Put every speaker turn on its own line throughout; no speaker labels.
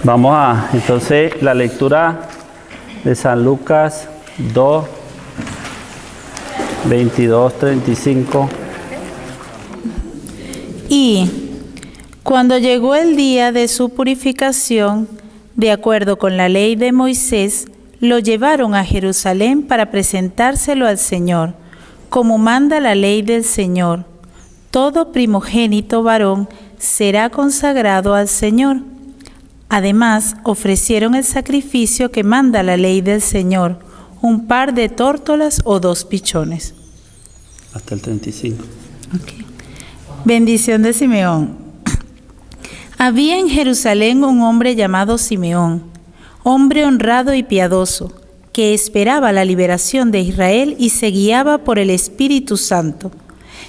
Vamos a, entonces, la lectura de San Lucas 2, 22, 35.
Y cuando llegó el día de su purificación, de acuerdo con la ley de Moisés, lo llevaron a Jerusalén para presentárselo al Señor, como manda la ley del Señor. Todo primogénito varón será consagrado al Señor. Además, ofrecieron el sacrificio que manda la ley del Señor, un par de tórtolas o 2 pichones.
Hasta el 35.
Okay. Bendición de Simeón. Había en Jerusalén un hombre llamado Simeón, hombre honrado y piadoso, que esperaba la liberación de Israel y se guiaba por el Espíritu Santo.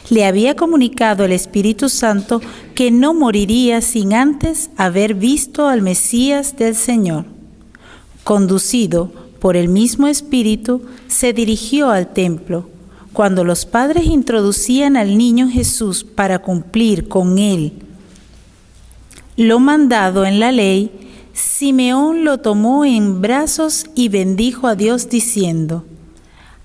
Le había comunicado el Espíritu Santo que no moriría sin antes haber visto al Mesías del Señor. Conducido por el mismo Espíritu, se dirigió al templo. Cuando los padres introducían al niño Jesús para cumplir con él lo mandado en la ley, Simeón lo tomó en brazos y bendijo a Dios diciendo: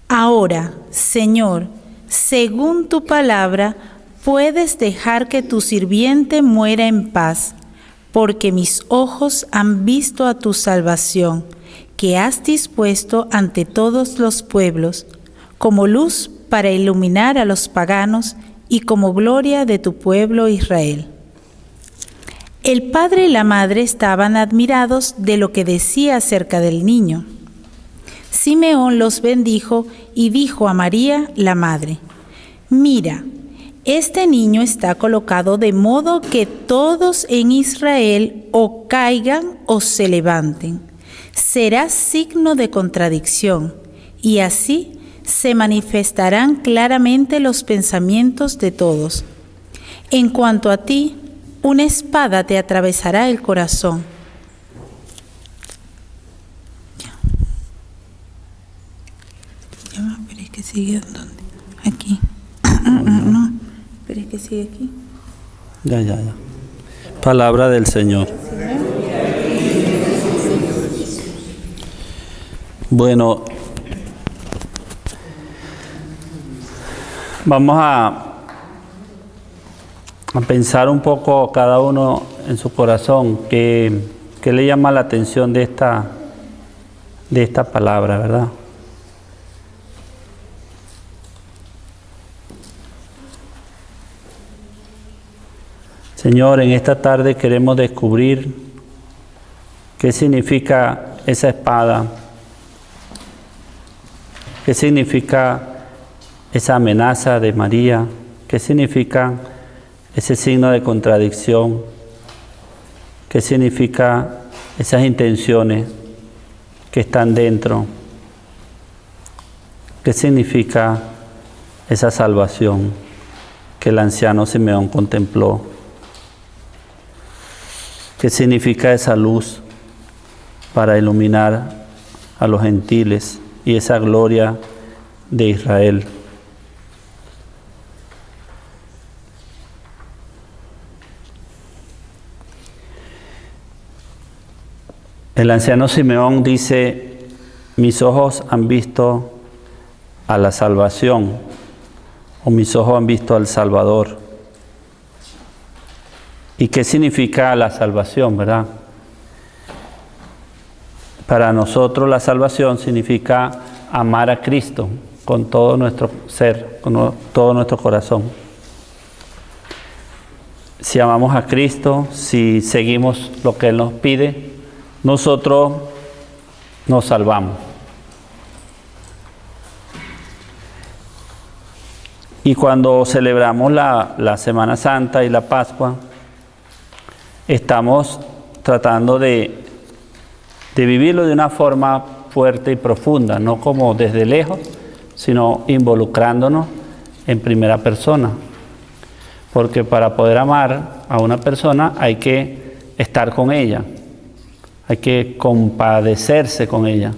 Ahora, Señor, según tu palabra, puedes dejar que tu sirviente muera en paz, porque mis ojos han visto a tu salvación, que has dispuesto ante todos los pueblos, como luz para iluminar a los paganos y como gloria de tu pueblo Israel. El padre y la madre estaban admirados de lo que decía acerca del niño. Simeón los bendijo y dijo a María, la madre: Mira, este niño está colocado de modo que todos en Israel o caigan o se levanten. Será signo de contradicción, y así se manifestarán claramente los pensamientos de todos. En cuanto a ti, una espada te atravesará el corazón. Ya, pero es que sigue ¿dónde? Aquí. No, pero es que sigue aquí.
Ya. Palabra del Señor. Bueno, vamos a pensar un poco cada uno en su corazón qué le llama la atención de esta palabra, ¿verdad? Señor, en esta tarde queremos descubrir qué significa esa espada, qué significa esa amenaza de María, qué significa ese signo de contradicción, qué significa esas intenciones que están dentro, qué significa esa salvación que el anciano Simeón contempló, qué significa esa luz para iluminar a los gentiles y esa gloria de Israel. El anciano Simeón dice: mis ojos han visto a la salvación, o mis ojos han visto al Salvador. ¿Y qué significa la salvación, verdad? Para nosotros la salvación significa amar a Cristo con todo nuestro ser, con todo nuestro corazón. Si amamos a Cristo, si seguimos lo que Él nos pide, nosotros nos salvamos. Y cuando celebramos la Semana Santa y la Pascua, estamos tratando de vivirlo de una forma fuerte y profunda, no como desde lejos, sino involucrándonos en primera persona. Porque para poder amar a una persona hay que estar con ella. Hay que compadecerse con ella,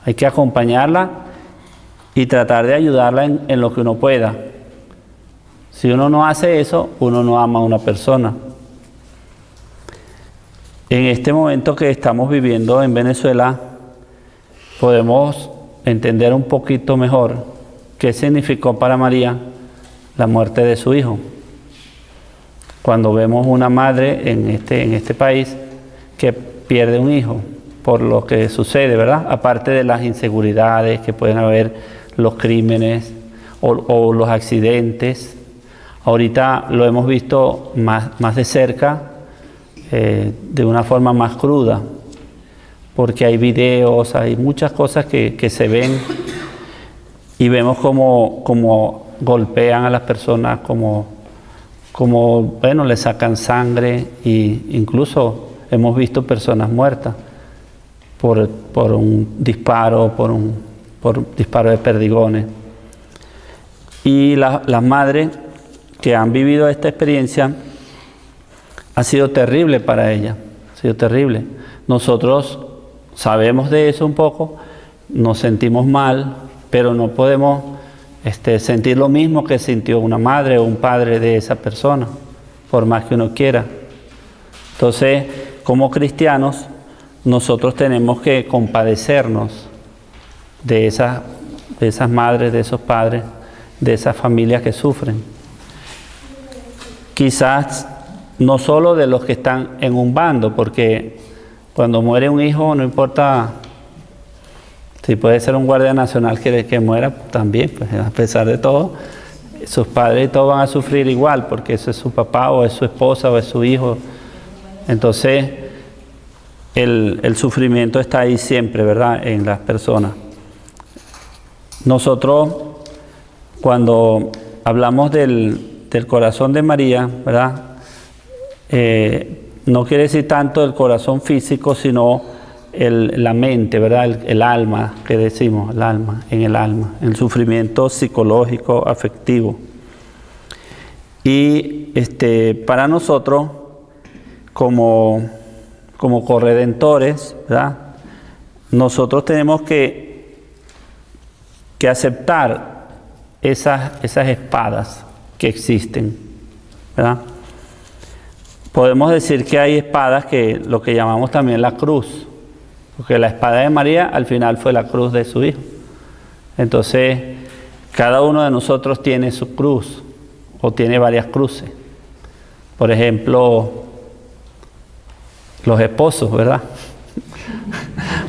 hay que acompañarla y tratar de ayudarla en lo que uno pueda. Si uno no hace eso, uno no ama a una persona. En este momento que estamos viviendo en Venezuela, podemos entender un poquito mejor qué significó para María la muerte de su hijo. Cuando vemos una madre en este país que pierde un hijo por lo que sucede, ¿verdad? Aparte de las inseguridades que pueden haber, los crímenes o los accidentes. Ahorita lo hemos visto más de cerca, de una forma más cruda, porque hay videos, hay muchas cosas que se ven y vemos como golpean a las personas, como bueno, le sacan sangre, e incluso hemos visto personas muertas por un disparo, por disparo de perdigones. Y las madres que han vivido esta experiencia, ha sido terrible para ellas, ha sido terrible. Nosotros sabemos de eso un poco, nos sentimos mal, pero no podemos sentir lo mismo que sintió una madre o un padre de esa persona, por más que uno quiera. Entonces, como cristianos, nosotros tenemos que compadecernos de esas madres, de esos padres, de esas familias que sufren. Quizás no solo de los que están en un bando, porque cuando muere un hijo, no importa si puede ser un guardia nacional que muera, también, pues a pesar de todo, sus padres y todos van a sufrir igual, porque eso es su papá o es su esposa o es su hijo. Entonces, el sufrimiento está ahí siempre, ¿verdad?, en las personas. Nosotros, cuando hablamos del corazón de María, ¿verdad?, no quiere decir tanto el corazón físico, sino la mente, ¿verdad?, el alma, que decimos, el alma, el sufrimiento psicológico, afectivo. Y para nosotros, como corredentores, ¿verdad?, nosotros tenemos que aceptar esas espadas que existen, ¿verdad? Podemos decir que hay espadas que lo que llamamos también la cruz, porque la espada de María al final fue la cruz de su hijo. Entonces, cada uno de nosotros tiene su cruz o tiene varias cruces. Por ejemplo, los esposos, ¿verdad?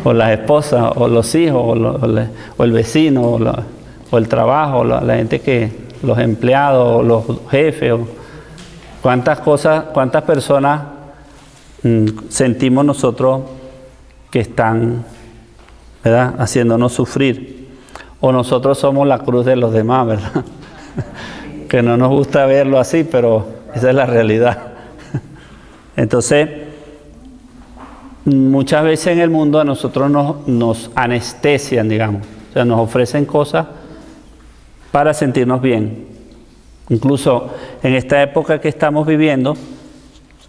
O las esposas, o los hijos, o el vecino, o el trabajo, la gente los empleados, o los jefes, cuántas personas sentimos nosotros que están, ¿verdad?, haciéndonos sufrir. O nosotros somos la cruz de los demás, ¿verdad? Que no nos gusta verlo así, pero esa es la realidad. Entonces, muchas veces en el mundo a nosotros nos anestesian, digamos. O sea, nos ofrecen cosas para sentirnos bien. Incluso en esta época que estamos viviendo,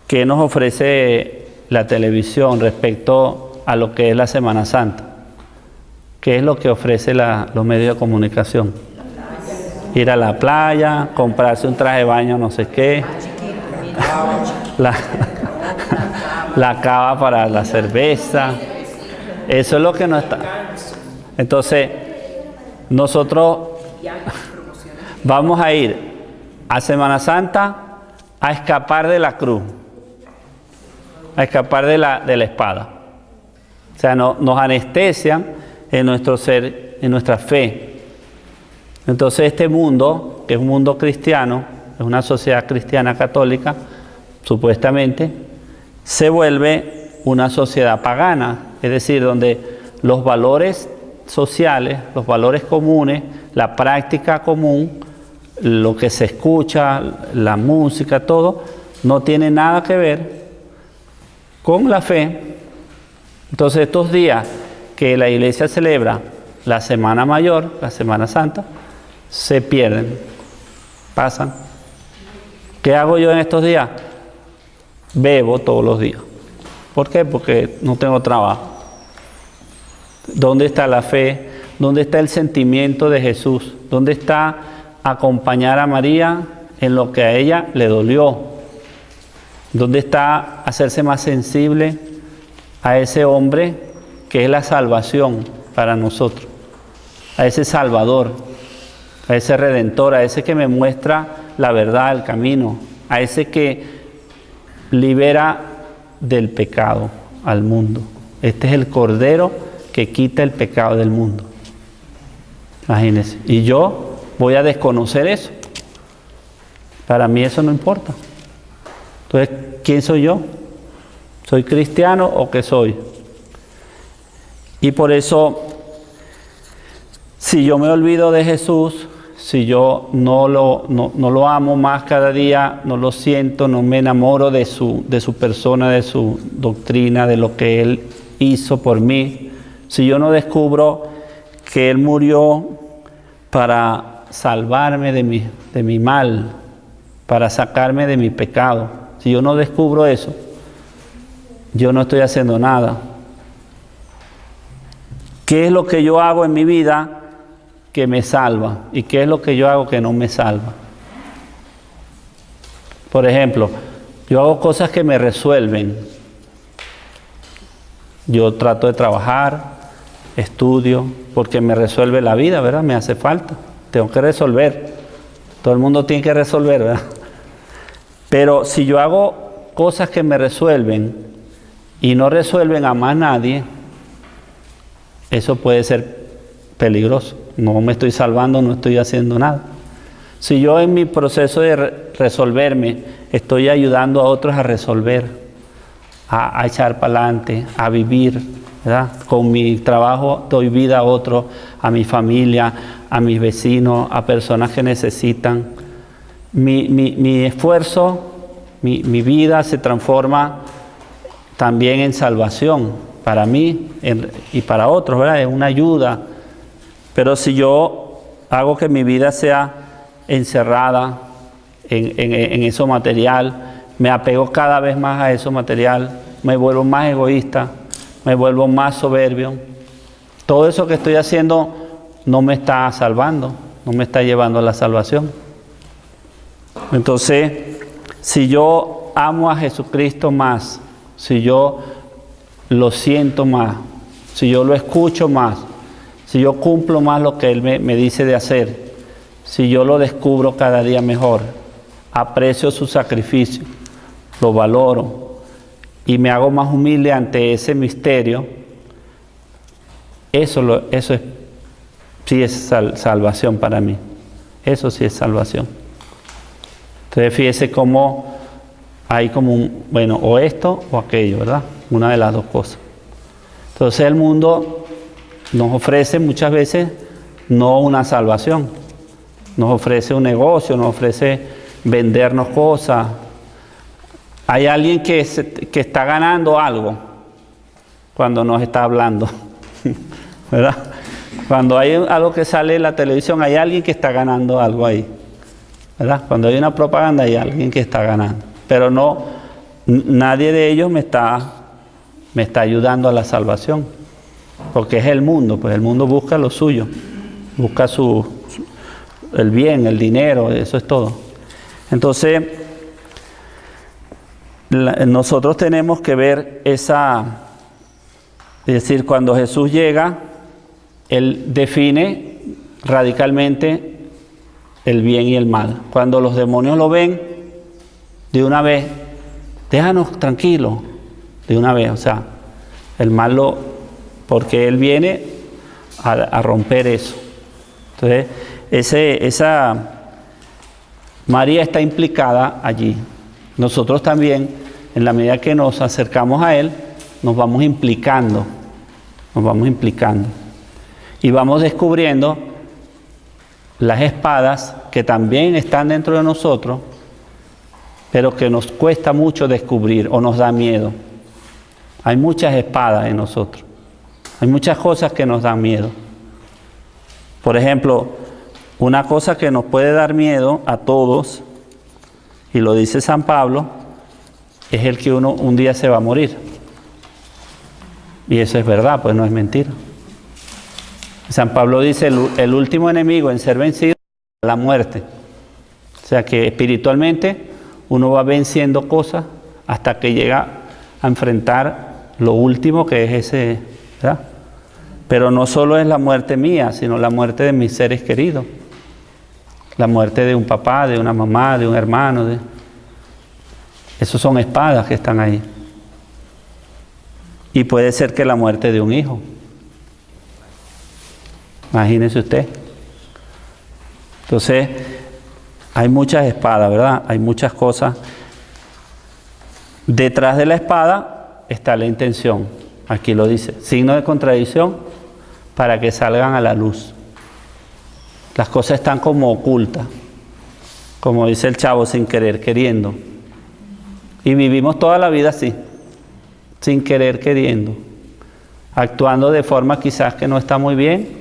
¿qué nos ofrece la televisión respecto a lo que es la Semana Santa? ¿Qué es lo que ofrece los medios de comunicación? Ir a la playa, comprarse un traje de baño, no sé qué, la cava para la cerveza. Eso es lo que no está. Entonces, nosotros vamos a ir a Semana Santa a escapar de la cruz, a escapar de la espada. O sea, nos anestesian en nuestro ser, en nuestra fe. Entonces este mundo, que es un mundo cristiano, es una sociedad cristiana católica, supuestamente, se vuelve una sociedad pagana, es decir, donde los valores sociales, los valores comunes, la práctica común, lo que se escucha, la música, todo, no tiene nada que ver con la fe. Entonces estos días que la iglesia celebra la Semana Mayor, la Semana Santa, se pierden, pasan. ¿Qué hago yo en estos días? Bebo todos los días. ¿Por qué? Porque no tengo trabajo. ¿Dónde está la fe? ¿Dónde está el sentimiento de Jesús? ¿Dónde está acompañar a María en lo que a ella le dolió? ¿Dónde está hacerse más sensible a ese hombre que es la salvación para nosotros, a ese Salvador, a ese Redentor, a ese que me muestra la verdad, el camino, a ese que libera del pecado al mundo. Este es el Cordero que quita el pecado del mundo. Imagínense. Y yo voy a desconocer eso. Para mí eso no importa. Entonces, ¿quién soy yo? ¿Soy cristiano o qué soy? Y por eso, si yo me olvido de Jesús, si yo no lo amo más cada día, no lo siento, no me enamoro de su persona, de su doctrina, de lo que Él hizo por mí, si yo no descubro que Él murió para salvarme de mi mal, para sacarme de mi pecado, si yo no descubro eso, yo no estoy haciendo nada. ¿Qué es lo que yo hago en mi vida que me salva? ¿Y qué es lo que yo hago que no me salva? Por ejemplo, yo hago cosas que me resuelven. Yo trato de trabajar, estudio, porque me resuelve la vida, ¿verdad? Me hace falta. Tengo que resolver. Todo el mundo tiene que resolver, ¿verdad? Pero si yo hago cosas que me resuelven y no resuelven a más nadie, eso puede ser peligroso. No me estoy salvando, no estoy haciendo nada. Si yo en mi proceso de resolverme estoy ayudando a otros a resolver, a echar para adelante, a vivir, ¿verdad? Con mi trabajo doy vida a otros, a mi familia, a mis vecinos, a personas que necesitan. Mi esfuerzo, mi vida se transforma también en salvación para mí y para otros, ¿verdad? Es una ayuda. Pero si yo hago que mi vida sea encerrada en eso material, me apego cada vez más a eso material, me vuelvo más egoísta, me vuelvo más soberbio, todo eso que estoy haciendo no me está salvando, no me está llevando a la salvación. Entonces, si yo amo a Jesucristo más, si yo lo siento más, si yo lo escucho más, si yo cumplo más lo que Él me dice de hacer, si yo lo descubro cada día mejor, aprecio su sacrificio, lo valoro y me hago más humilde ante ese misterio, eso sí es salvación para mí. Eso sí es salvación. Entonces fíjese cómo hay como o esto o aquello, ¿verdad? Una de las dos cosas. Entonces el mundo nos ofrece muchas veces no una salvación, nos ofrece un negocio, nos ofrece vendernos cosas. Hay alguien que está ganando algo cuando nos está hablando, ¿verdad? Cuando hay algo que sale en la televisión, hay alguien que está ganando algo ahí, ¿verdad? Cuando hay una propaganda, hay alguien que está ganando, pero no, nadie de ellos me está ayudando a la salvación, porque es el mundo, pues el mundo busca lo suyo, busca el bien, el dinero, eso es todo. Entonces, nosotros tenemos que ver es decir, cuando Jesús llega, Él define radicalmente el bien y el mal. Cuando los demonios lo ven, de una vez, déjanos tranquilos, de una vez, o sea, el mal porque Él viene a romper eso. Entonces, María está implicada allí. Nosotros también, en la medida que nos acercamos a Él, nos vamos implicando. Y vamos descubriendo las espadas que también están dentro de nosotros, pero que nos cuesta mucho descubrir o nos da miedo. Hay muchas espadas en nosotros. Hay muchas cosas que nos dan miedo. Por ejemplo, una cosa que nos puede dar miedo a todos, y lo dice San Pablo, es el que uno un día se va a morir. Y eso es verdad, pues no es mentira. San Pablo dice, el último enemigo en ser vencido es la muerte. O sea que espiritualmente uno va venciendo cosas hasta que llega a enfrentar lo último que es ese, ¿verdad? Pero no solo es la muerte mía, sino la muerte de mis seres queridos. La muerte de un papá, de una mamá, de un hermano. Esos son espadas que están ahí. Y puede ser que la muerte de un hijo. Imagínese usted. Entonces, hay muchas espadas, ¿verdad? Hay muchas cosas. Detrás de la espada está la intención. Aquí lo dice. Signo de contradicción para que salgan a la luz. Las cosas están como ocultas. Como dice el chavo, sin querer, queriendo. Y vivimos toda la vida así. Sin querer, queriendo. Actuando de forma quizás que no está muy bien.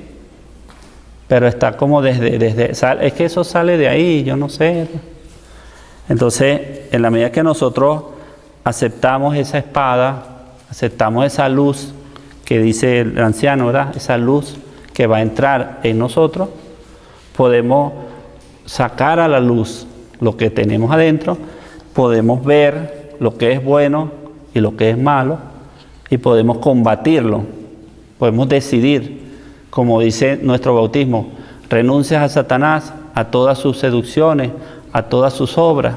Pero está como desde es que eso sale de ahí, yo no sé. Entonces, en la medida que nosotros aceptamos esa espada, aceptamos esa luz que dice el anciano, ¿verdad? Esa luz que va a entrar en nosotros, podemos sacar a la luz lo que tenemos adentro, podemos ver lo que es bueno y lo que es malo, y podemos combatirlo, podemos decidir. Como dice nuestro bautismo, renuncias a Satanás, a todas sus seducciones, a todas sus obras.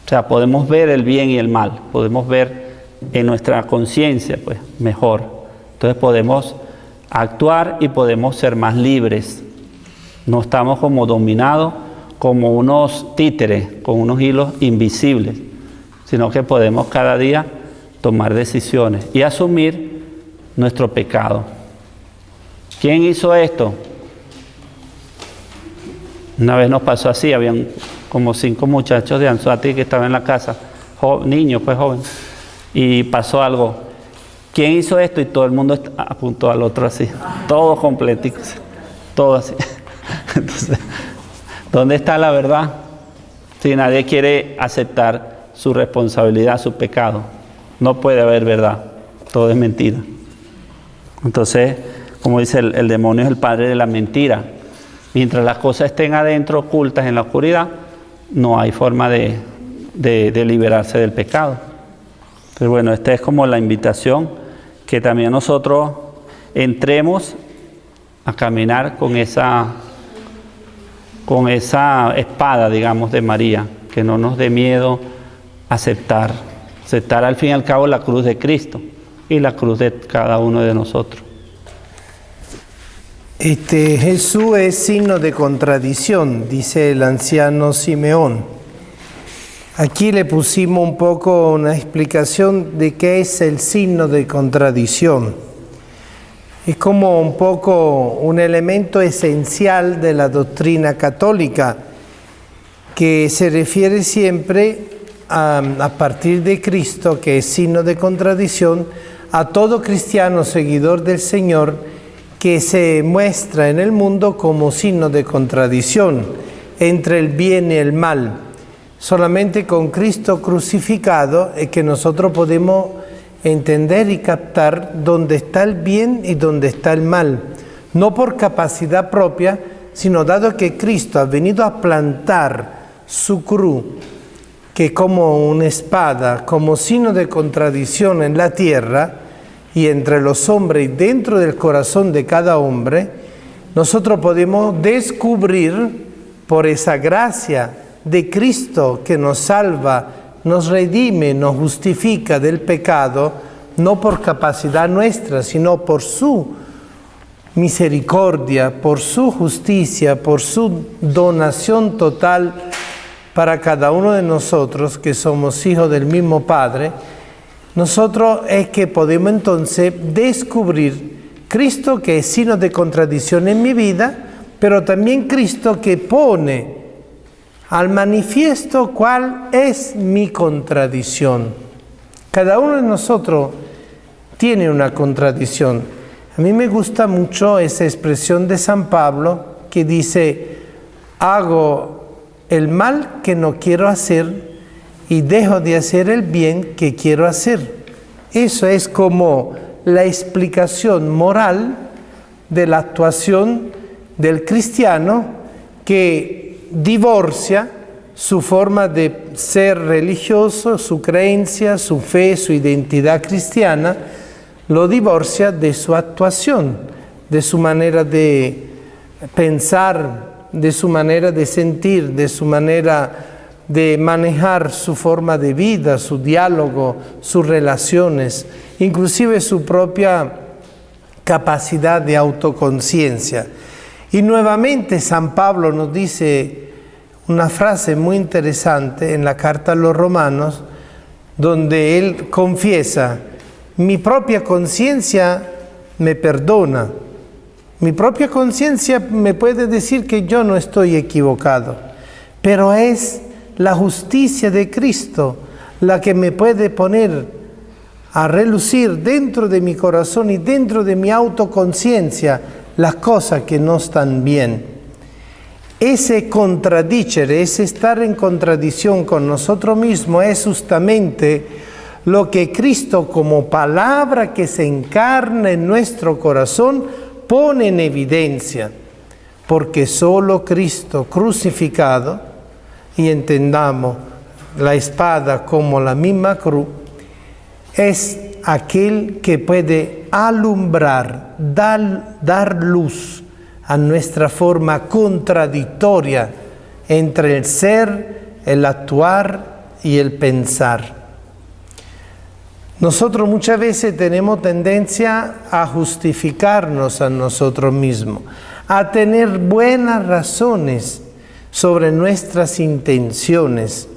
O sea, podemos ver el bien y el mal, podemos ver en nuestra conciencia, pues, mejor. Entonces podemos actuar y podemos ser más libres. No estamos como dominados como unos títeres, con unos hilos invisibles, sino que podemos cada día tomar decisiones y asumir nuestro pecado. ¿Quién hizo esto? Una vez nos pasó así, habían como 5 muchachos de Anzoátegui que estaban en la casa, niños, pues jóvenes, y pasó algo. ¿Quién hizo esto? Y todo el mundo apuntó al otro así, todos completicos, todo así. Entonces, ¿dónde está la verdad? Si nadie quiere aceptar su responsabilidad, su pecado, no puede haber verdad, todo es mentira. Entonces, como dice el demonio es el padre de la mentira. Mientras las cosas estén adentro, ocultas en la oscuridad, no hay forma de liberarse del pecado. Pero bueno, esta es como la invitación que también nosotros entremos a caminar con esa espada, digamos, de María, que no nos dé miedo aceptar al fin y al cabo la cruz de Cristo y la cruz de cada uno de nosotros.
Jesús es signo de contradicción, dice el anciano Simeón. Aquí le pusimos un poco una explicación de qué es el signo de contradicción. Es como un poco un elemento esencial de la doctrina católica que se refiere siempre a partir de Cristo, que es signo de contradicción, a todo cristiano seguidor del Señor que se muestra en el mundo como signo de contradicción entre el bien y el mal. Solamente con Cristo crucificado es que nosotros podemos entender y captar dónde está el bien y dónde está el mal. No por capacidad propia, sino dado que Cristo ha venido a plantar su cruz, que como una espada, como signo de contradicción en la tierra, y entre los hombres y dentro del corazón de cada hombre, nosotros podemos descubrir por esa gracia de Cristo que nos salva, nos redime, nos justifica del pecado, no por capacidad nuestra, sino por su misericordia, por su justicia, por su donación total para cada uno de nosotros que somos hijos del mismo Padre. Nosotros es que podemos entonces descubrir Cristo que es signo de contradicción en mi vida, pero también Cristo que pone al manifiesto cuál es mi contradicción. Cada uno de nosotros tiene una contradicción. A mí me gusta mucho esa expresión de San Pablo que dice, hago el mal que no quiero hacer y dejo de hacer el bien que quiero hacer. Eso es como la explicación moral de la actuación del cristiano que divorcia su forma de ser religioso, su creencia, su fe, su identidad cristiana, lo divorcia de su actuación, de su manera de pensar, de su manera de sentir, de su manera de manejar su forma de vida, su diálogo, sus relaciones, inclusive su propia capacidad de autoconciencia. Y nuevamente San Pablo nos dice una frase muy interesante en la carta a los Romanos, donde él confiesa: mi propia conciencia me perdona, mi propia conciencia me puede decir que yo no estoy equivocado, pero es la justicia de Cristo la que me puede poner a relucir dentro de mi corazón y dentro de mi autoconciencia las cosas que no están bien. Ese contradicere, ese estar en contradicción con nosotros mismos es justamente lo que Cristo, como palabra que se encarna en nuestro corazón, pone en evidencia. Porque solo Cristo crucificado, y entendamos la espada como la misma cruz, es aquel que puede alumbrar, dar luz a nuestra forma contradictoria entre el ser, el actuar y el pensar. Nosotros muchas veces tenemos tendencia a justificarnos a nosotros mismos, a tener buenas razones sobre nuestras intenciones,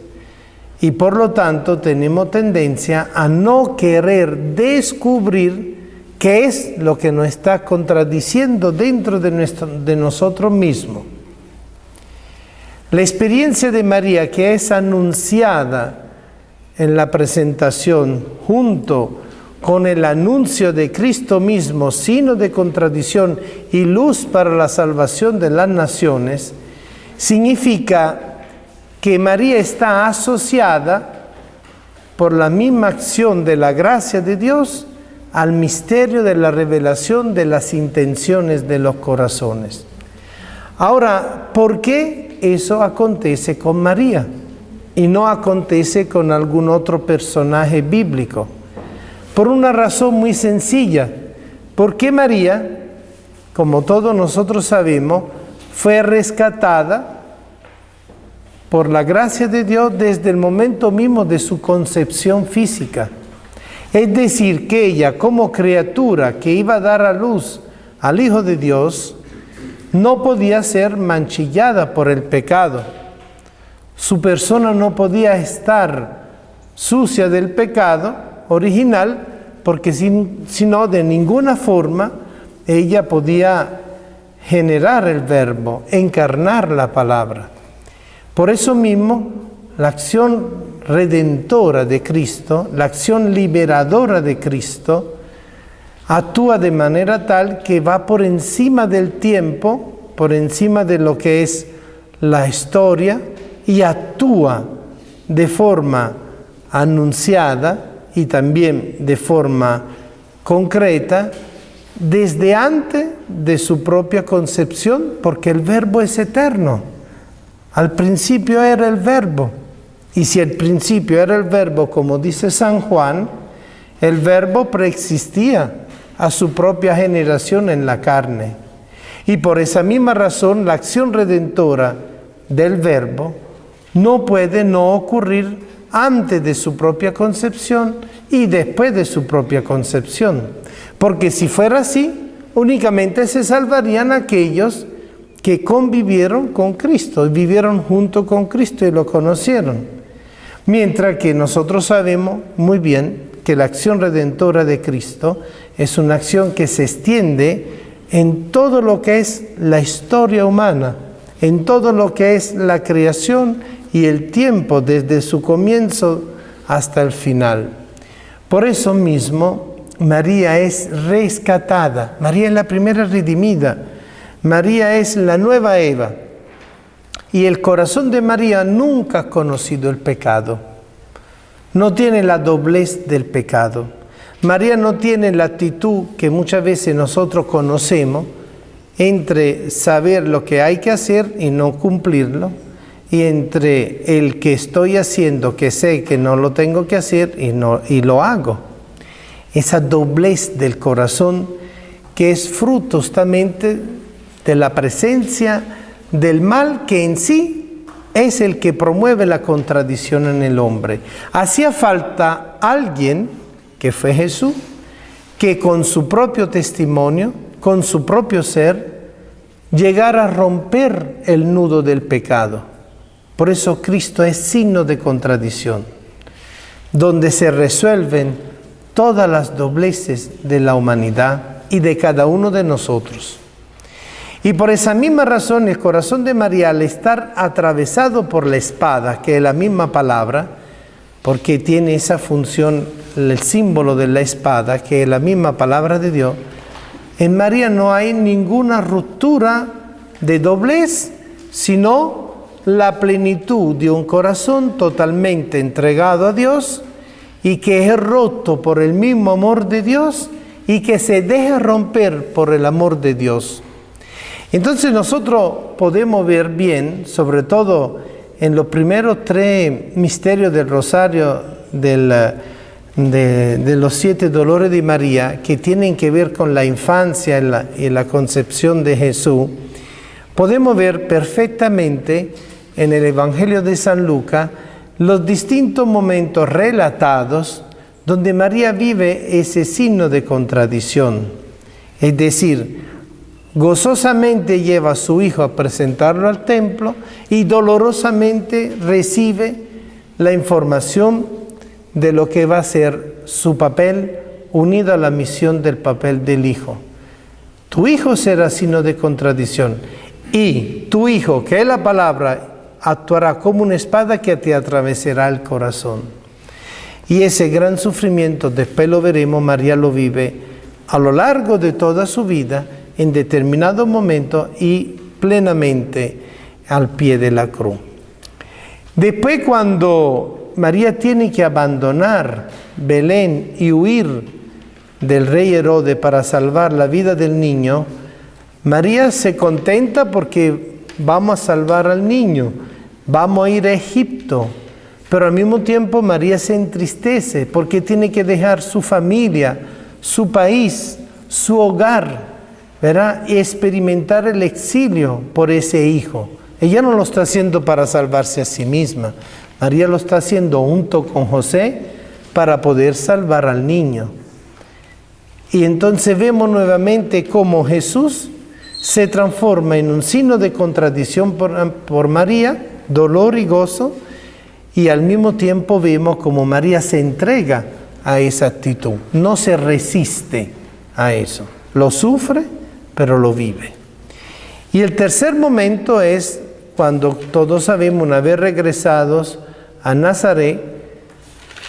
y por lo tanto tenemos tendencia a no querer descubrir qué es lo que nos está contradiciendo dentro de nosotros mismos. La experiencia de María, que es anunciada en la presentación junto con el anuncio de Cristo mismo, signo de contradicción y luz para la salvación de las naciones, significa que María está asociada por la misma acción de la gracia de Dios al misterio de la revelación de las intenciones de los corazones. Ahora, ¿por qué eso acontece con María y no acontece con algún otro personaje bíblico? Por una razón muy sencilla, porque María, como todos nosotros sabemos, fue rescatada por la gracia de Dios desde el momento mismo de su concepción física. Es decir, que ella, como criatura que iba a dar a luz al Hijo de Dios, no podía ser manchillada por el pecado. Su persona no podía estar sucia del pecado original, porque si no, de ninguna forma ella podía generar el verbo, encarnar la palabra. Por eso mismo, la acción redentora de Cristo, la acción liberadora de Cristo, actúa de manera tal que va por encima del tiempo, por encima de lo que es la historia, y actúa de forma anunciada y también de forma concreta desde antes de su propia concepción, porque el verbo es eterno. Al principio era el verbo, y si al principio era el verbo, como dice San Juan, el verbo preexistía a su propia generación en la carne. Y por esa misma razón, la acción redentora del verbo no puede no ocurrir antes de su propia concepción y después de su propia concepción. Porque si fuera así, únicamente se salvarían aquellos que convivieron con Cristo, vivieron junto con Cristo y lo conocieron. Mientras que nosotros sabemos muy bien que la acción redentora de Cristo es una acción que se extiende en todo lo que es la historia humana, en todo lo que es la creación y el tiempo desde su comienzo hasta el final. Por eso mismo, María es rescatada, María es la primera redimida, María es la nueva Eva, y el corazón de María nunca ha conocido el pecado. No tiene la doblez del pecado. María no tiene la actitud que muchas veces nosotros conocemos entre saber lo que hay que hacer y no cumplirlo, y entre el que estoy haciendo, que sé que no lo tengo que hacer y lo hago. Esa doblez del corazón que es fruto justamente de la presencia del mal que en sí es el que promueve la contradicción en el hombre. Hacía falta alguien, que fue Jesús, que con su propio testimonio, con su propio ser, llegara a romper el nudo del pecado. Por eso Cristo es signo de contradicción, donde se resuelven todas las dobleces de la humanidad y de cada uno de nosotros. Y por esa misma razón el corazón de María, al estar atravesado por la espada, que es la misma palabra, porque tiene esa función, el símbolo de la espada, que es la misma palabra de Dios, en María no hay ninguna ruptura de doblez, sino la plenitud de un corazón totalmente entregado a Dios y que es roto por el mismo amor de Dios y que se deja romper por el amor de Dios. Entonces nosotros podemos ver bien, sobre todo en los primeros 3 misterios del Rosario de los 7 dolores de María, que tienen que ver con la infancia y la concepción de Jesús, podemos ver perfectamente en el Evangelio de San Lucas los distintos momentos relatados donde María vive ese signo de contradicción. Es decir, gozosamente lleva a su hijo a presentarlo al templo y dolorosamente recibe la información de lo que va a ser su papel unido a la misión del papel del hijo. Tu hijo será signo de contradicción y tu hijo, que es la palabra, actuará como una espada que te atravesará el corazón. Y ese gran sufrimiento, después lo veremos, María lo vive a lo largo de toda su vida, en determinado momento y plenamente al pie de la cruz. Después, cuando María tiene que abandonar Belén y huir del rey Herodes para salvar la vida del niño, María se contenta porque vamos a salvar al niño, vamos a ir a Egipto, pero al mismo tiempo María se entristece porque tiene que dejar su familia, su país, su hogar, ¿verdad? Y experimentar el exilio por ese hijo. Ella no lo está haciendo para salvarse a sí misma, María lo está haciendo junto con José para poder salvar al niño. Y entonces vemos nuevamente cómo Jesús se transforma en un signo de contradicción por María, dolor y gozo, y al mismo tiempo vemos cómo María se entrega a esa actitud, no se resiste a eso, lo sufre, pero lo vive. Y el tercer momento es cuando todos sabemos, una vez regresados a Nazaret,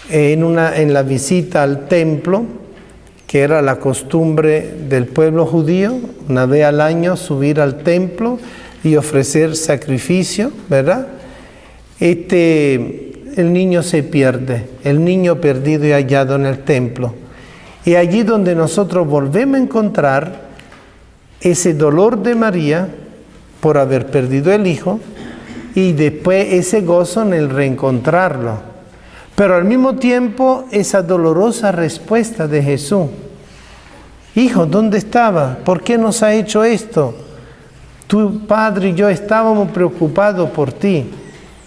en la visita al templo, que era la costumbre del pueblo judío, una vez al año subir al templo y ofrecer sacrificio, ¿verdad? El niño se pierde, el niño perdido y hallado en el templo. Y allí donde nosotros volvemos a encontrar ese dolor de María por haber perdido el hijo y después ese gozo en el reencontrarlo. Pero al mismo tiempo esa dolorosa respuesta de Jesús. Hijo, ¿dónde estaba? ¿Por qué nos ha hecho esto? Tu padre y yo estábamos preocupados por ti.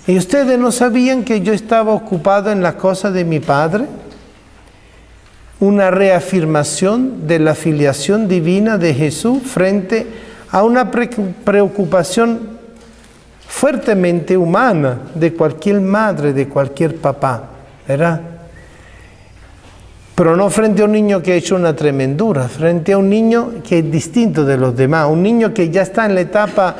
¿Y ustedes no sabían que yo estaba ocupado en las cosas de mi padre? Una reafirmación de la filiación divina de Jesús frente a una preocupación fuertemente humana de cualquier madre, de cualquier papá, ¿verdad? Pero no frente a un niño que ha hecho una tremendura, frente a un niño que es distinto de los demás, un niño que ya está en la etapa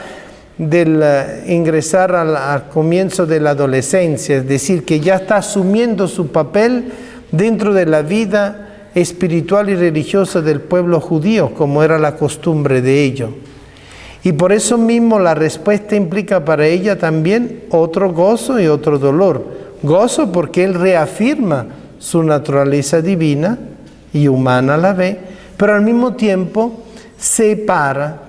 del ingresar al comienzo de la adolescencia, es decir, que ya está asumiendo su papel dentro de la vida espiritual y religiosa del pueblo judío, como era la costumbre de ello. Y por eso mismo la respuesta implica para ella también otro gozo y otro dolor. Gozo porque él reafirma su naturaleza divina y humana a la vez, pero al mismo tiempo separa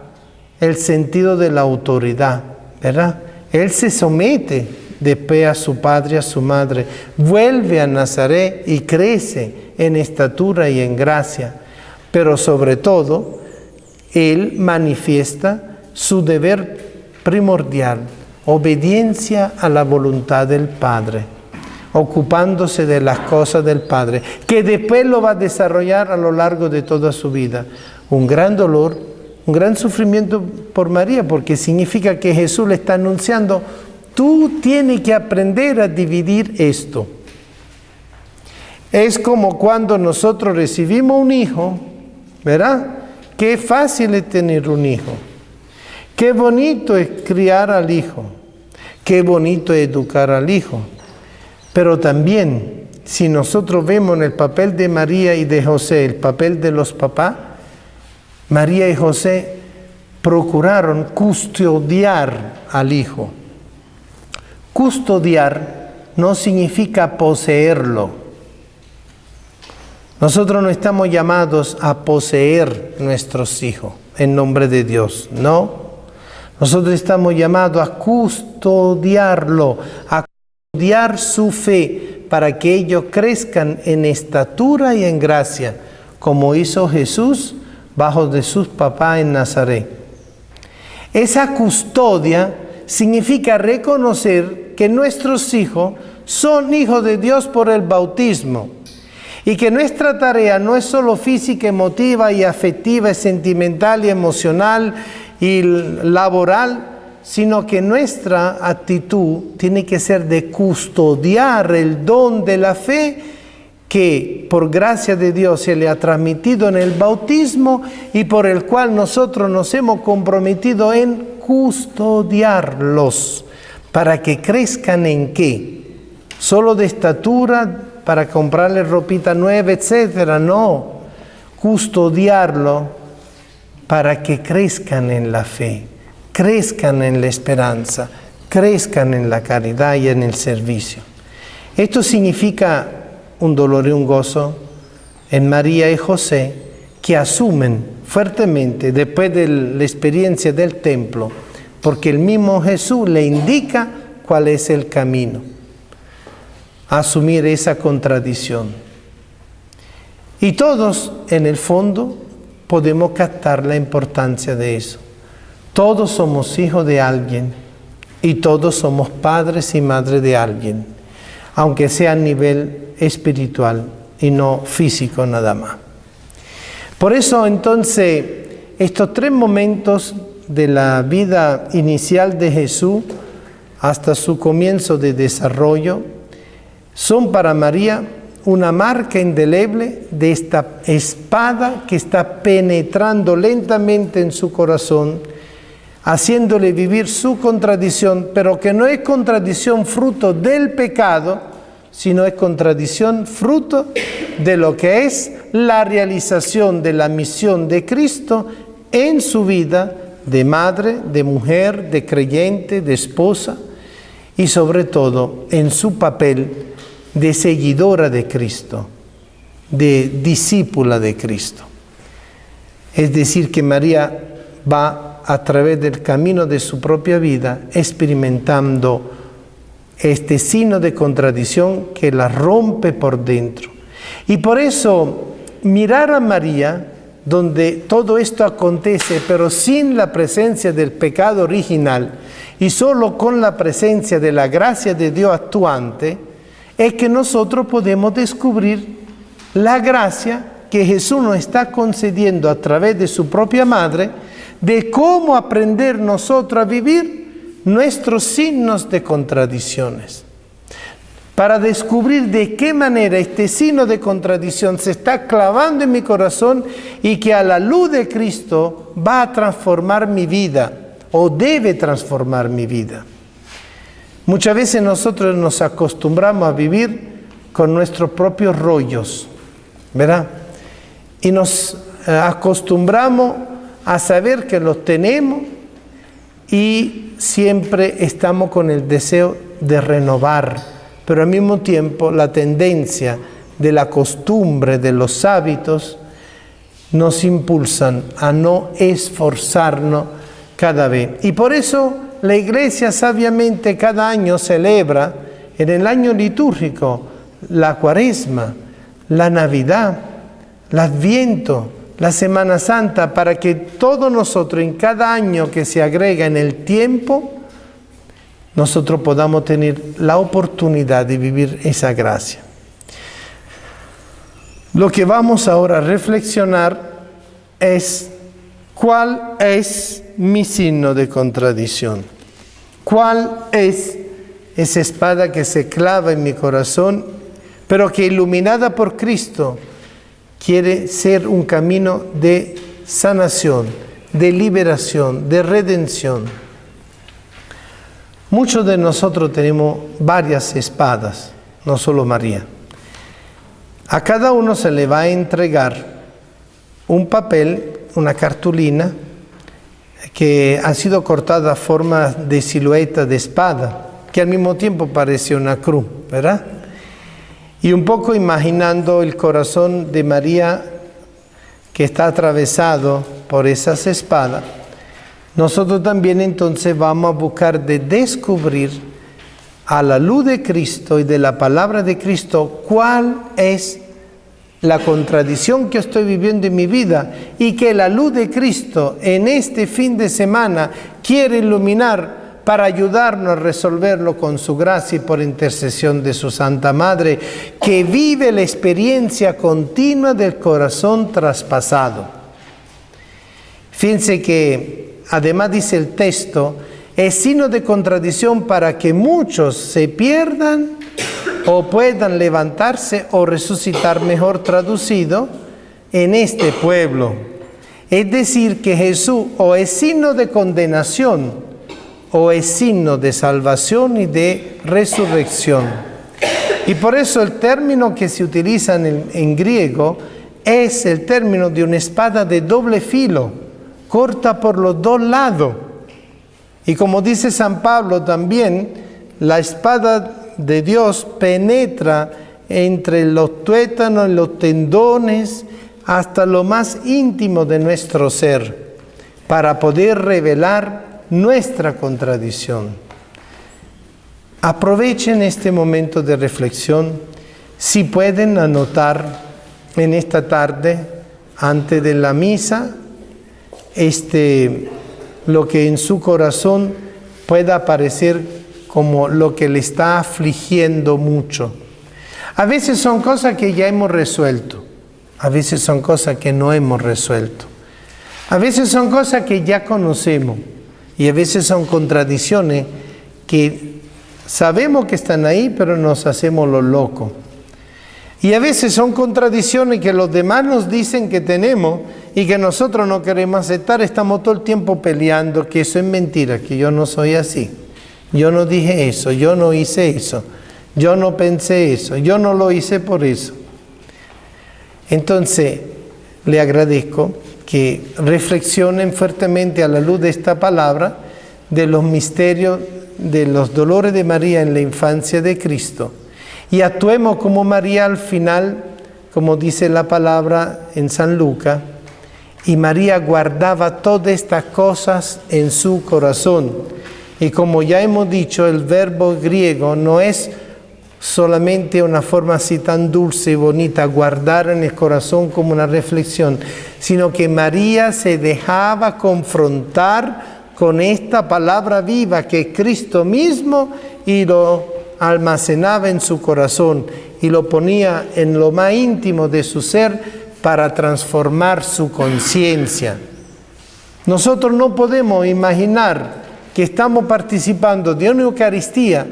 el sentido de la autoridad, ¿verdad? Él se somete después a su padre, a su madre, vuelve a Nazaret y crece en estatura y en gracia. Pero sobre todo, Él manifiesta su deber primordial, obediencia a la voluntad del Padre, ocupándose de las cosas del Padre, que después lo va a desarrollar a lo largo de toda su vida. Un gran dolor, un gran sufrimiento por María, porque significa que Jesús le está anunciando: tú tienes que aprender a dividir esto. Es como cuando nosotros recibimos un hijo, ¿verdad? Qué fácil es tener un hijo. Qué bonito es criar al hijo. Qué bonito es educar al hijo. Pero también, si nosotros vemos en el papel de María y de José, el papel de los papás, María y José procuraron custodiar al hijo. Custodiar no significa poseerlo. Nosotros no estamos llamados a poseer nuestros hijos en nombre de Dios, no. Nosotros estamos llamados a custodiarlo, a custodiar su fe para que ellos crezcan en estatura y en gracia, como hizo Jesús bajo de sus papás en Nazaret. Esa custodia significa reconocer que nuestros hijos son hijos de Dios por el bautismo y que nuestra tarea no es solo física, emotiva y afectiva, y sentimental y emocional y laboral, sino que nuestra actitud tiene que ser de custodiar el don de la fe que por gracia de Dios se le ha transmitido en el bautismo y por el cual nosotros nos hemos comprometido en custodiarlos para que crezcan en qué, solo de estatura para comprarle ropita nueva, etcétera. No, custodiarlo para que crezcan en la fe, crezcan en la esperanza, crezcan en la caridad y en el servicio. Esto significa un dolor y un gozo en María y José, que asumen fuertemente después de la experiencia del templo, porque el mismo Jesús le indica cuál es el camino, asumir esa contradicción. Y todos, en el fondo, podemos captar la importancia de eso. Todos somos hijos de alguien y todos somos padres y madres de alguien, aunque sea a nivel espiritual y no físico nada más. Por eso entonces estos 3 momentos de la vida inicial de Jesús hasta su comienzo de desarrollo son para María una marca indeleble de esta espada que está penetrando lentamente en su corazón, haciéndole vivir su contradicción, pero que no es contradicción fruto del pecado, sino es contradicción fruto de lo que es la realización de la misión de Cristo en su vida de madre, de mujer, de creyente, de esposa y sobre todo en su papel de seguidora de Cristo, de discípula de Cristo. Es decir, que María va a través del camino de su propia vida experimentando este signo de contradicción que la rompe por dentro. Y por eso mirar a María, donde todo esto acontece, pero sin la presencia del pecado original y solo con la presencia de la gracia de Dios actuante, es que nosotros podemos descubrir la gracia que Jesús nos está concediendo a través de su propia madre, de cómo aprender nosotros a vivir nuestros signos de contradicciones. Para descubrir de qué manera este signo de contradicción se está clavando en mi corazón y que a la luz de Cristo va a transformar mi vida o debe transformar mi vida. Muchas veces nosotros nos acostumbramos a vivir con nuestros propios rollos, ¿verdad? Y nos acostumbramos a saber que los tenemos y siempre estamos con el deseo de renovar, pero al mismo tiempo la tendencia de la costumbre, de los hábitos, nos impulsan a no esforzarnos cada vez. Y por eso la Iglesia sabiamente cada año celebra en el año litúrgico la Cuaresma, la Navidad, el Adviento, la Semana Santa, para que todos nosotros en cada año que se agrega en el tiempo, nosotros podamos tener la oportunidad de vivir esa gracia. Lo que vamos ahora a reflexionar es cuál es mi signo de contradicción. ¿Cuál es esa espada que se clava en mi corazón, pero que iluminada por Cristo quiere ser un camino de sanación, de liberación, de redención? Muchos de nosotros tenemos varias espadas, no solo María. A cada uno se le va a entregar un papel, una cartulina, que ha sido cortada a forma de silueta de espada, que al mismo tiempo parece una cruz, ¿verdad? Y un poco imaginando el corazón de María que está atravesado por esas espadas, nosotros también entonces vamos a buscar de descubrir a la luz de Cristo y de la palabra de Cristo cuál es la contradicción que estoy viviendo en mi vida y que la luz de Cristo en este fin de semana quiere iluminar para ayudarnos a resolverlo con su gracia y por intercesión de su Santa Madre, que vive la experiencia continua del corazón traspasado. Fíjense que además dice el texto, es signo de contradicción para que muchos se pierdan o puedan levantarse o resucitar, mejor traducido, en este pueblo. Es decir, que Jesús o es signo de condenación o es signo de salvación y de resurrección. Y por eso el término que se utiliza en griego es el término de una espada de doble filo, corta por los dos lados. Y como dice San Pablo también, la espada de Dios penetra entre los tuétanos, los tendones, hasta lo más íntimo de nuestro ser, para poder revelar nuestra contradicción. Aprovechen este momento de reflexión, si pueden anotar en esta tarde, antes de la misa, lo que en su corazón pueda aparecer como lo que le está afligiendo mucho. A veces son cosas que ya hemos resuelto, a veces son cosas que no hemos resuelto, a veces son cosas que ya conocemos y a veces son contradicciones que sabemos que están ahí, pero nos hacemos los locos. Y a veces son contradicciones que los demás nos dicen que tenemos y que nosotros no queremos aceptar. Estamos todo el tiempo peleando que eso es mentira, que yo no soy así. Yo no dije eso, yo no hice eso, yo no pensé eso, yo no lo hice por eso. Entonces, le agradezco que reflexionen fuertemente a la luz de esta palabra de los misterios de los dolores de María en la infancia de Cristo. Y actuemos como María al final, como dice la palabra en San Lucas, y María guardaba todas estas cosas en su corazón. Y como ya hemos dicho, el verbo griego no es solamente una forma así tan dulce y bonita, guardar en el corazón como una reflexión, sino que María se dejaba confrontar con esta palabra viva que es Cristo mismo y lo almacenaba en su corazón y lo ponía en lo más íntimo de su ser para transformar su conciencia. Nosotros no podemos imaginar que estamos participando de una Eucaristía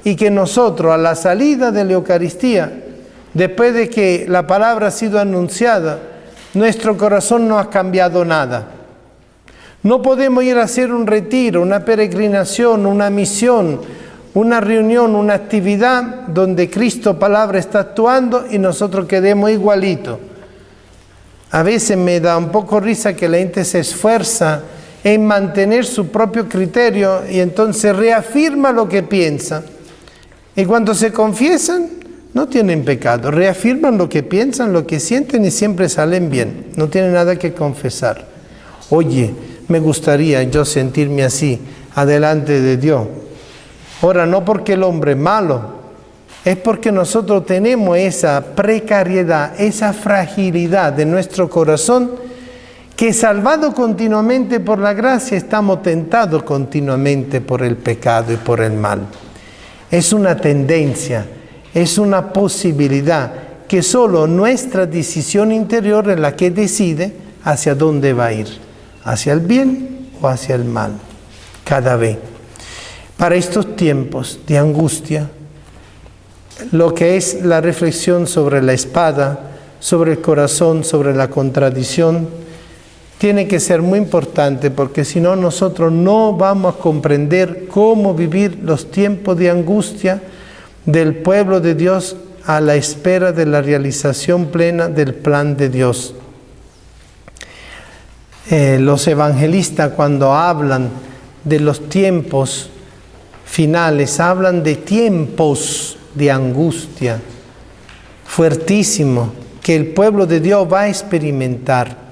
y que nosotros a la salida de la Eucaristía, después de que la palabra ha sido anunciada, nuestro corazón no ha cambiado nada. No podemos ir a hacer un retiro, una peregrinación, una misión, una reunión, una actividad donde Cristo palabra está actuando y nosotros quedemos igualitos. A veces me da un poco risa que la gente se esfuerza en mantener su propio criterio y entonces reafirma lo que piensa. Y cuando se confiesan, no tienen pecado. Reafirman lo que piensan, lo que sienten y siempre salen bien. No tienen nada que confesar. Oye, me gustaría yo sentirme así. adelante de Dios. Ahora, no porque el hombre es malo, es porque nosotros tenemos esa precariedad, esa fragilidad de nuestro corazón, que salvado continuamente por la gracia, estamos tentados continuamente por el pecado y por el mal. Es una tendencia, es una posibilidad que solo nuestra decisión interior es la que decide hacia dónde va a ir, hacia el bien o hacia el mal, cada vez. Para estos tiempos de angustia, lo que es la reflexión sobre la espada, sobre el corazón, sobre la contradicción, tiene que ser muy importante, porque si no, nosotros no vamos a comprender cómo vivir los tiempos de angustia del pueblo de Dios a la espera de la realización plena del plan de Dios. Los evangelistas, cuando hablan de los tiempos finales, hablan de tiempos de angustia fuertísimo que el pueblo de Dios va a experimentar.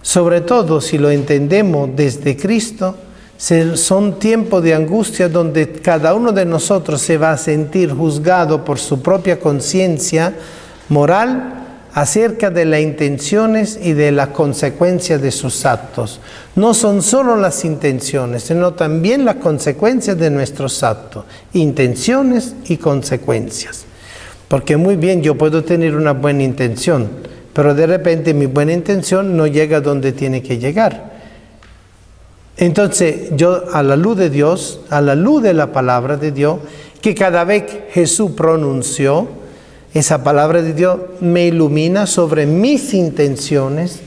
Sobre todo si lo entendemos desde Cristo, son tiempos de angustia donde cada uno de nosotros se va a sentir juzgado por su propia conciencia moral acerca de las intenciones y de las consecuencias de sus actos. No son solo las intenciones, sino también las consecuencias de nuestros actos, intenciones y consecuencias. Porque muy bien, yo puedo tener una buena intención, pero de repente mi buena intención no llega donde tiene que llegar. Entonces, yo a la luz de Dios, a la luz de la palabra de Dios, que cada vez Jesús pronunció, esa palabra de Dios me ilumina sobre mis intenciones,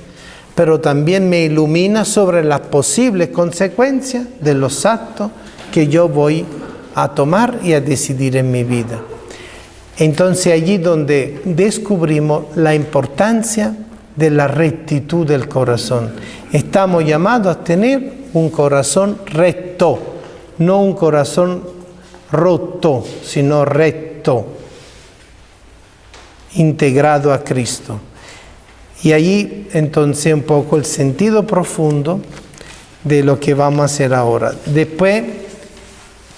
pero también me ilumina sobre las posibles consecuencias de los actos que yo voy a tomar y a decidir en mi vida. Entonces allí donde descubrimos la importancia de la rectitud del corazón. Estamos llamados a tener un corazón recto, no un corazón roto, sino recto, integrado a Cristo. Y allí entonces un poco el sentido profundo de lo que vamos a hacer ahora. Después,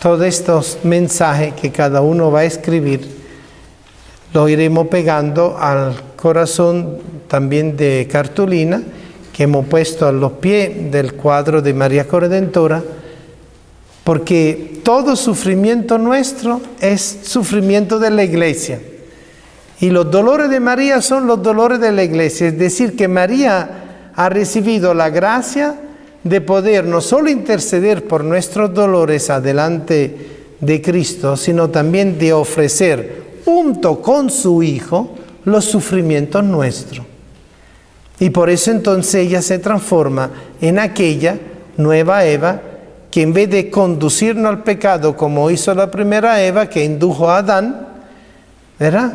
todos estos mensajes que cada uno va a escribir, lo iremos pegando al corazón también de cartulina que hemos puesto a los pies del cuadro de María Corredentora, porque todo sufrimiento nuestro es sufrimiento de la iglesia. Y los dolores de María son los dolores de la iglesia. Es decir, que María ha recibido la gracia de poder no solo interceder por nuestros dolores adelante de Cristo, sino también de ofrecer junto con su Hijo los sufrimientos nuestros. Y por eso entonces ella se transforma en aquella nueva Eva que en vez de conducirnos al pecado como hizo la primera Eva que indujo a Adán, ¿verdad?,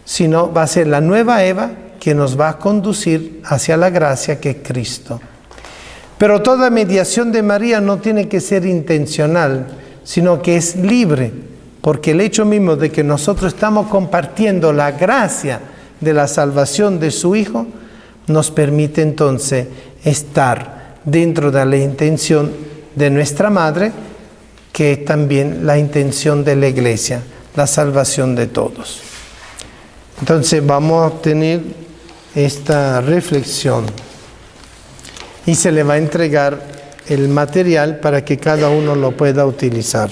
sino va a ser la nueva Eva que nos va a conducir hacia la gracia que es Cristo. Pero toda mediación de María no tiene que ser intencional, sino que es libre, porque el hecho mismo de que nosotros estamos compartiendo la gracia de la salvación de su Hijo, nos permite entonces estar dentro de la intención de nuestra Madre, que es también la intención de la Iglesia, la salvación de todos. Entonces vamos a tener esta reflexión y se le va a entregar el material para que cada uno lo pueda utilizar.